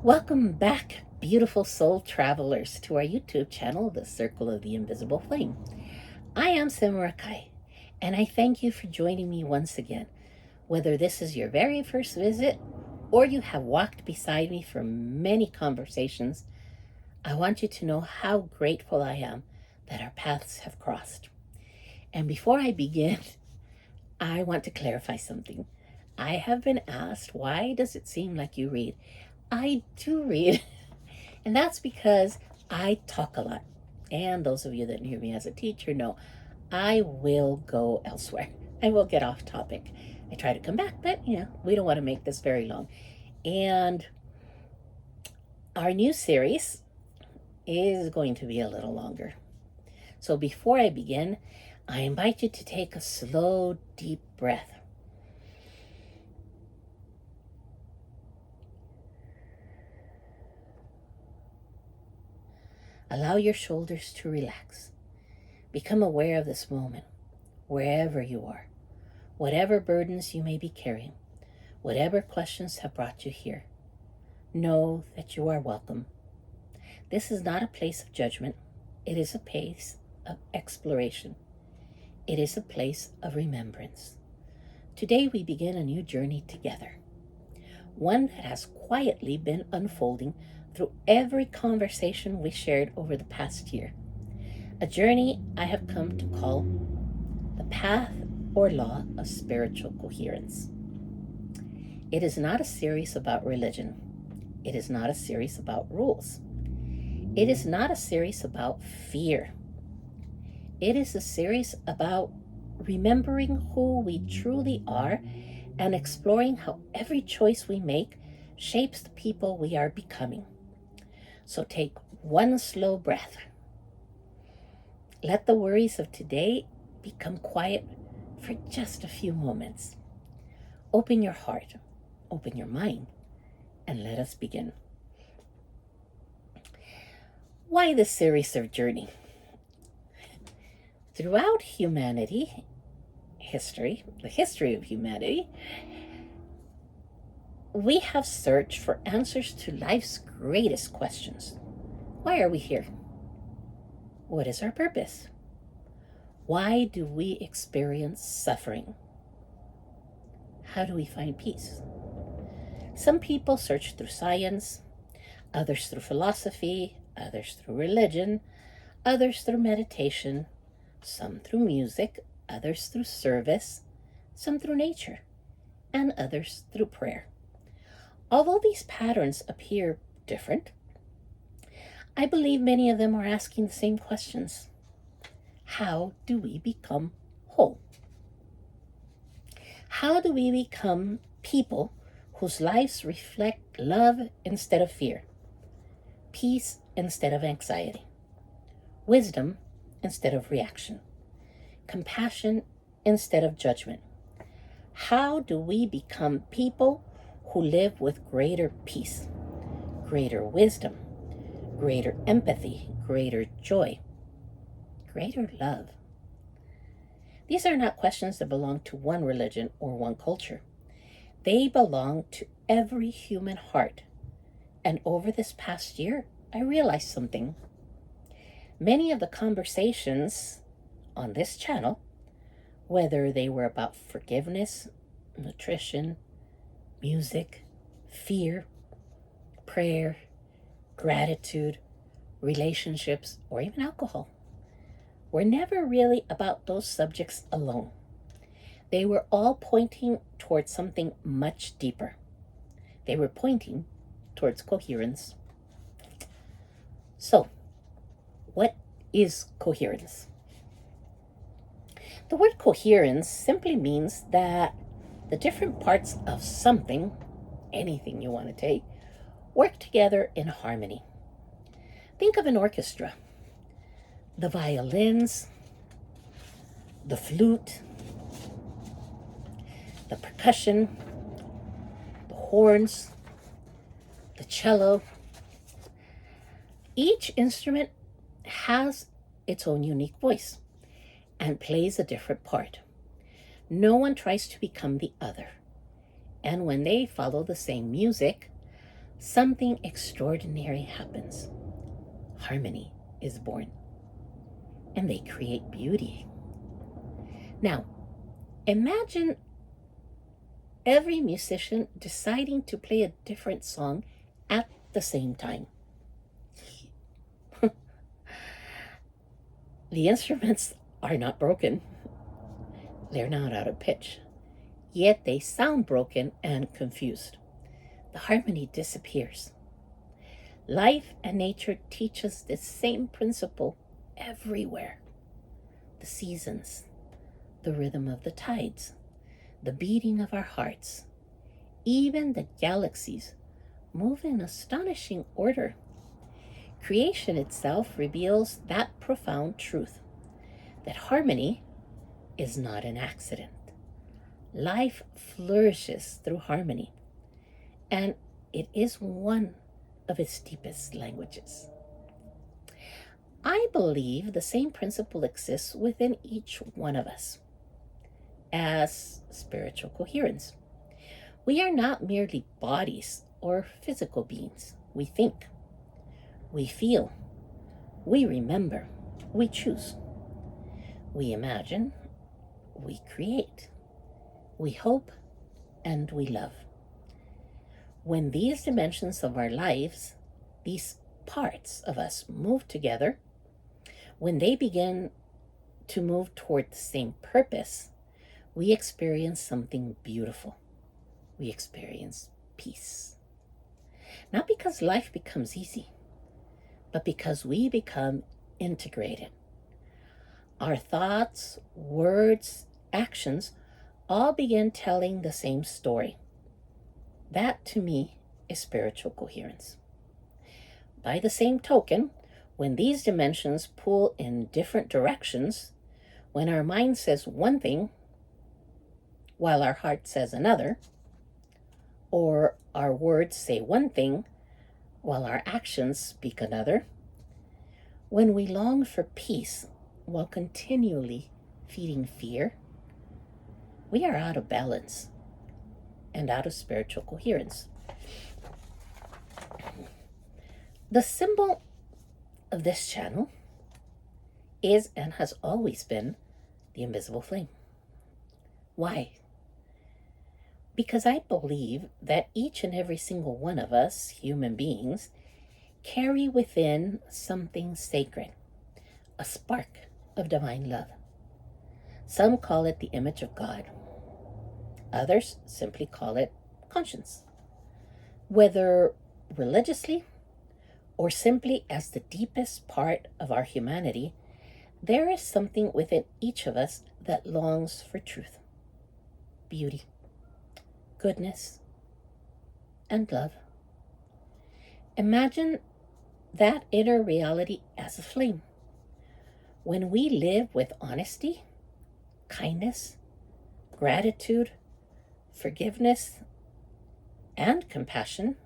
Welcome back, beautiful soul travelers, to our YouTube channel, The Circle of the Invisible Flame. I am Simera'Kai, and I thank you for joining me once again. Whether this is your very first visit or you have walked beside me for many conversations, I want you to know how grateful I am that our paths have crossed. And before I begin, I want to clarify something. I have been asked, why does it seem like you read? I do read, and that's because I talk a lot. And those of you that hear me as a teacher know I will go elsewhere. I will get off topic. I try to come back, but we don't want to make this very long. And our new series is going to be a little longer. So before I begin, I invite you to take a slow, deep breath. Allow your shoulders to relax. Become aware of this moment, wherever you are, whatever burdens you may be carrying, whatever questions have brought you here. Know that you are welcome. This is not a place of judgment. It is a place of exploration. It is a place of remembrance. Today we begin a new journey together, one that has quietly been unfolding through every conversation we shared over the past year. A journey I have come to call the path or law of spiritual coherence. It is not a series about religion. It is not a series about rules. It is not a series about fear. It is a series about remembering who we truly are and exploring how every choice we make shapes the people we are becoming. So take one slow breath. Let the worries of today become quiet for just a few moments. Open your heart, open your mind, and let us begin. Why this series of journey? Throughout the history of humanity, we have searched for answers to life's greatest questions. Why are we here? What is our purpose? Why do we experience suffering? How do we find peace? Some people search through science, others through philosophy, others through religion, others through meditation, some through music, others through service, some through nature, and others through prayer. Although these patterns appear different, I believe many of them are asking the same questions. How do we become whole? How do we become people whose lives reflect love instead of fear, peace instead of anxiety, wisdom instead of reaction, compassion instead of judgment? How do we become people who live with greater peace, greater wisdom, greater empathy, greater joy, greater love? These are not questions that belong to one religion or one culture. They belong to every human heart. And over this past year, I realized something. Many of the conversations on this channel, whether they were about forgiveness, nutrition, music, fear, prayer, gratitude, relationships, or even alcohol, were never really about those subjects alone. They were all pointing towards something much deeper. They were pointing towards coherence. So, what is coherence? The word coherence simply means that the different parts of something, anything you want to take, work together in harmony. Think of an orchestra. The violins, the flute, the percussion, the horns, the cello. Each instrument has its own unique voice and plays a different part. No one tries to become the other. And when they follow the same music, something extraordinary happens. Harmony is born, and they create beauty. Now, imagine every musician deciding to play a different song at the same time. The instruments are not broken. They're not out of pitch. Yet they sound broken and confused. The harmony disappears. Life and nature teach us the same principle everywhere. The seasons, the rhythm of the tides, the beating of our hearts, even the galaxies move in astonishing order. Creation itself reveals that profound truth, that harmony is not an accident. Life flourishes through harmony, and it is one of its deepest languages. I believe the same principle exists within each one of us as spiritual coherence. We are not merely bodies or physical beings. We think, we feel, we remember, we choose, we imagine, we create, we hope, and we love. When these dimensions of our lives, these parts of us move together, when they begin to move toward the same purpose, we experience something beautiful. We experience peace. Not because life becomes easy, but because we become integrated. Our thoughts, words, actions all begin telling the same story. That, to me, is spiritual coherence. By the same token, when these dimensions pull in different directions, when our mind says one thing while our heart says another, or our words say one thing while our actions speak another, when we long for peace while continually feeding fear, we are out of balance and out of spiritual coherence. The symbol of this channel is and has always been the invisible flame. Why? Because I believe that each and every single one of us, human beings, carry within something sacred, a spark of divine love. Some call it the image of God. Others simply call it conscience. Whether religiously or simply as the deepest part of our humanity, there is something within each of us that longs for truth, beauty, goodness, and love. Imagine that inner reality as a flame. When we live with honesty, kindness, gratitude, forgiveness, and compassion,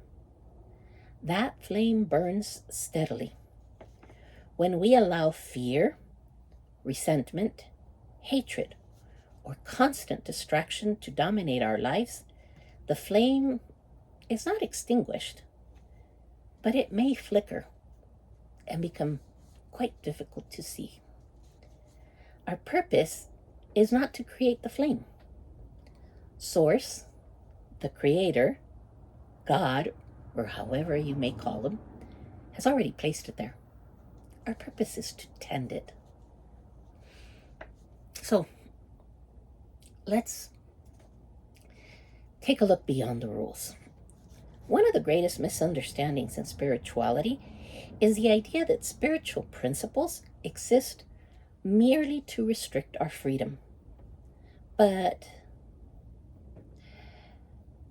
that flame burns steadily. When we allow fear, resentment, hatred, or constant distraction to dominate our lives, the flame is not extinguished, but it may flicker and become quite difficult to see. Our purpose is not to create the flame. Source, the Creator, God, or however you may call him, has already placed it there. Our purpose is to tend it. So, let's take a look beyond the rules. One of the greatest misunderstandings in spirituality is the idea that spiritual principles exist merely to restrict our freedom. But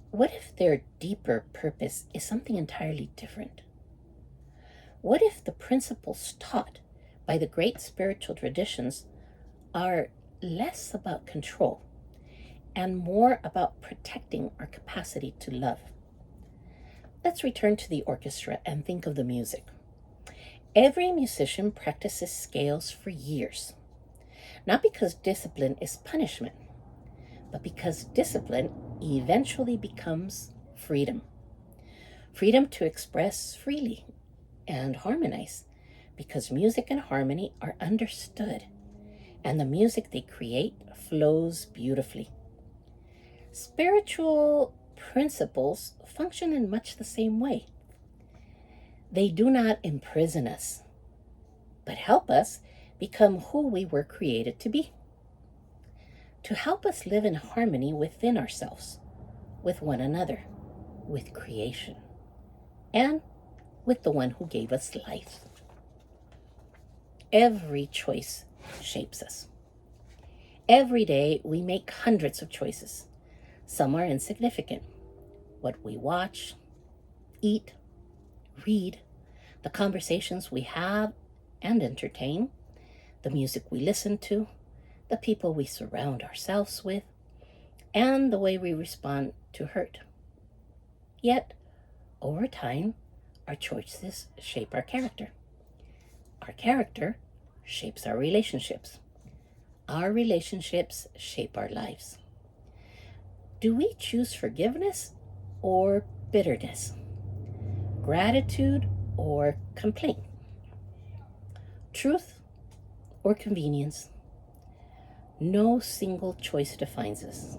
what if their deeper purpose is something entirely different? What if the principles taught by the great spiritual traditions are less about control and more about protecting our capacity to love? Let's return to the orchestra and think of the music. Every musician practices scales for years, not because discipline is punishment, but because discipline eventually becomes freedom. freedom to express freely and harmonize, because music and harmony are understood, and the music they create flows beautifully. Spiritual principles function in much the same way. They do not imprison us, but help us become who we were created to be. To help us live in harmony within ourselves, with one another, with creation, and with the one who gave us life. Every choice shapes us. Every day we make hundreds of choices. Some are insignificant. What we watch, eat, read, the conversations we have and entertain, the music we listen to, the people we surround ourselves with, and the way we respond to hurt. Yet, over time, our choices shape our character. Our character shapes our relationships. Our relationships shape our lives. Do we choose forgiveness or bitterness? Gratitude or complaint? Truth or convenience? No single choice defines us.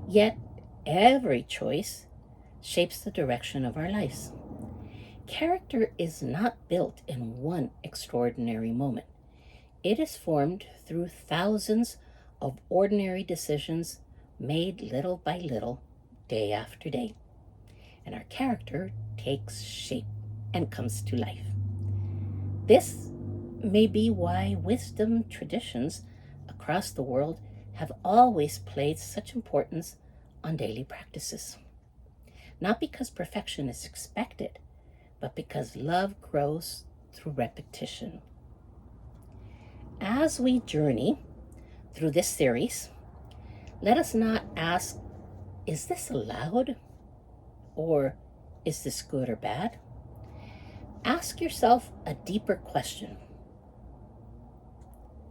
Yet, every choice shapes the direction of our lives. Character is not built in one extraordinary moment. It is formed through thousands of ordinary decisions made little by little, day after day. And our character takes shape and comes to life. This may be why wisdom traditions across the world have always placed such importance on daily practices. Not because perfection is expected, but because love grows through repetition. As we journey through this series, let us not ask, is this allowed? Or is this good or bad? Ask yourself a deeper question.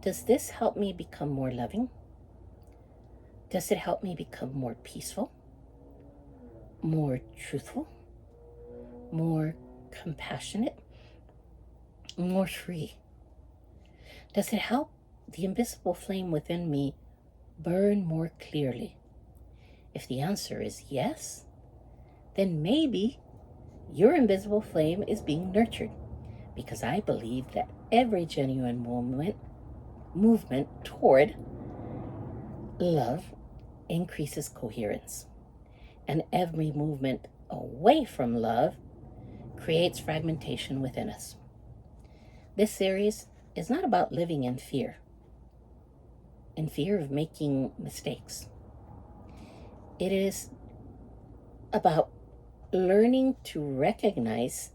Does this help me become more loving? Does it help me become more peaceful? More truthful? More compassionate? More free? Does it help the invisible flame within me burn more clearly? If the answer is yes, then maybe your invisible flame is being nurtured, because I believe that every genuine movement toward love increases coherence, and every movement away from love creates fragmentation within us. This series is not about living in fear of making mistakes. It is about learning to recognize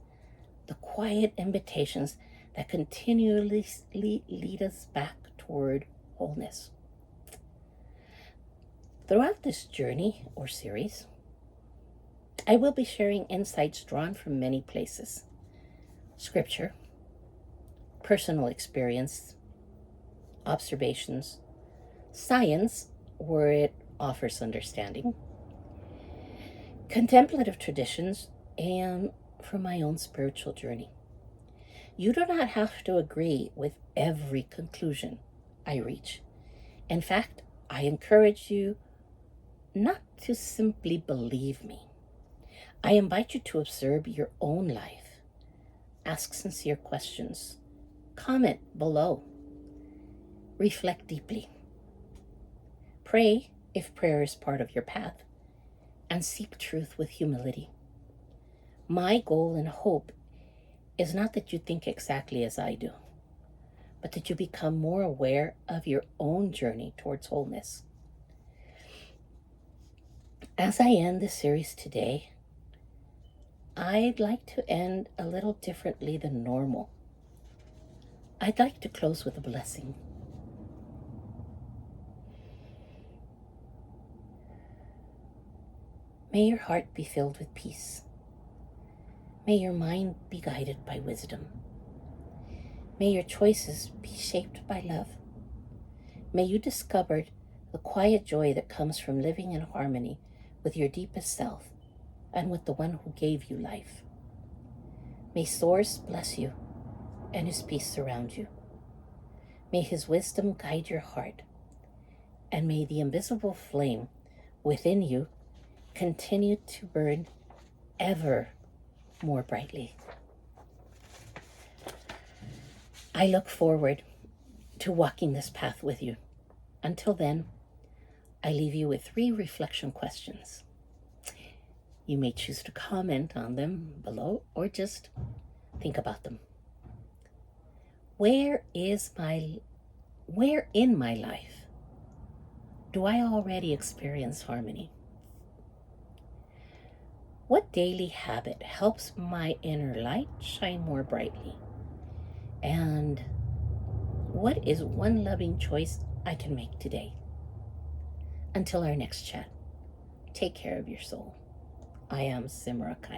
the quiet invitations that continually lead us back toward wholeness. Throughout this journey or series, I will be sharing insights drawn from many places: scripture, personal experience, observations, science, where it offers understanding, contemplative traditions, and from my own spiritual journey. You do not have to agree with every conclusion I reach. In fact, I encourage you not to simply believe me. I invite you to observe your own life. Ask sincere questions. Comment below. Reflect deeply. Pray if prayer is part of your path, and seek truth with humility. My goal and hope is not that you think exactly as I do, but that you become more aware of your own journey towards wholeness. As I end this series today, I'd like to end a little differently than normal. I'd like to close with a blessing. May your heart be filled with peace. May your mind be guided by wisdom. May your choices be shaped by love. May you discover the quiet joy that comes from living in harmony with your deepest self, and with the one who gave you life. May Source bless you and his peace surround you. May his wisdom guide your heart, and may the invisible flame within you continue to burn ever more brightly. I look forward to walking this path with you. Until then, I leave you with 3 reflection questions. You may choose to comment on them below or just think about them. Where in my life do I already experience harmony? What daily habit helps my inner light shine more brightly? And what is one loving choice I can make today? Until our next chat, take care of your soul. I am Simera'Kai.